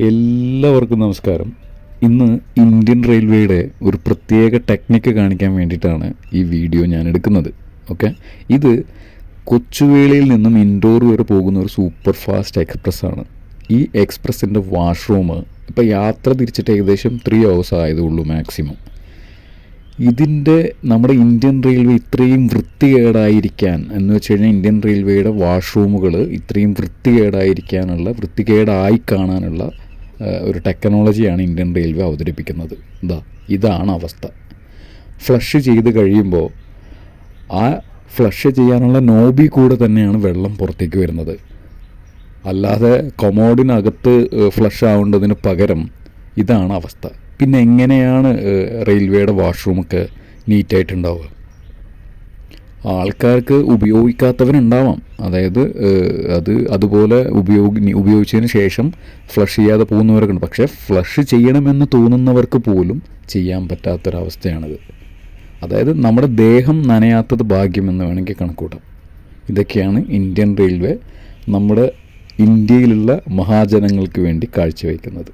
എല്ലാവർക്കും നമസ്കാരം. ഇന്ന് ഇന്ത്യൻ റെയിൽവേയുടെ ഒരു പ്രത്യേക ടെക്നിക്ക് കാണിക്കാൻ വേണ്ടിയിട്ടാണ് ഈ വീഡിയോ ഞാൻ എടുക്കുന്നത്. ഓക്കെ, ഇത് കൊച്ചുവേളിയിൽ നിന്നും ഇൻഡോർ വരെ പോകുന്ന ഒരു സൂപ്പർ ഫാസ്റ്റ് എക്സ്പ്രസ് ആണ്. ഈ എക്സ്പ്രസിൻ്റെ വാഷ്റൂം ഇപ്പോൾ യാത്ര തിരിച്ചിട്ട് ഏകദേശം 3 hours ആയതുള്ളൂ മാക്സിമം. ഇതിൻ്റെ നമ്മുടെ ഇന്ത്യൻ റെയിൽവേ ഇത്രയും വൃത്തികേടായിരിക്കാൻ എന്ന് വെച്ച് കഴിഞ്ഞാൽ ഇന്ത്യൻ റെയിൽവേയുടെ വാഷ്റൂമുകൾ ഇത്രയും വൃത്തികേടായി കാണാനുള്ള ഒരു ടെക്നോളജിയാണ് ഇന്ത്യൻ റെയിൽവേ അവതരിപ്പിക്കുന്നത്. ഇതാണ് അവസ്ഥ. ഫ്ലഷ് ചെയ്ത് കഴിയുമ്പോൾ ആ ഫ്ലഷ് ചെയ്യാനുള്ള നോബി കൂടെ തന്നെയാണ് വെള്ളം പുറത്തേക്ക് വരുന്നത്. അല്ലാതെ കൊമോഡിനകത്ത് ഫ്ലഷ് ആവേണ്ടതിന് പകരം ഇതാണ് അവസ്ഥ. പിന്നെ എങ്ങനെയാണ് റെയിൽവേയുടെ വാഷ്റൂമൊക്കെ നീറ്റായിട്ടുണ്ടാവുക? ആൾക്കാർക്ക് ഉപയോഗിക്കാത്തവരുണ്ടാവാം. അതായത് അതുപോലെ ഉപയോഗിച്ചതിന് ശേഷം ഫ്ലഷ് ചെയ്യാതെ പോകുന്നവരൊക്കെ ഉണ്ട്. പക്ഷേ ഫ്ലഷ് ചെയ്യണമെന്ന് തോന്നുന്നവർക്ക് പോലും ചെയ്യാൻ പറ്റാത്തൊരവസ്ഥയാണിത്. അതായത് നമ്മുടെ ദേഹം നനയാത്തത് ഭാഗ്യമെന്ന് വേണമെങ്കിൽ കണക്കൂട്ടാം. ഇതൊക്കെയാണ് ഇന്ത്യൻ റെയിൽവേ നമ്മുടെ ഇന്ത്യയിലുള്ള മഹാജനങ്ങൾക്ക് വേണ്ടി കാഴ്ചവെക്കുന്നത്.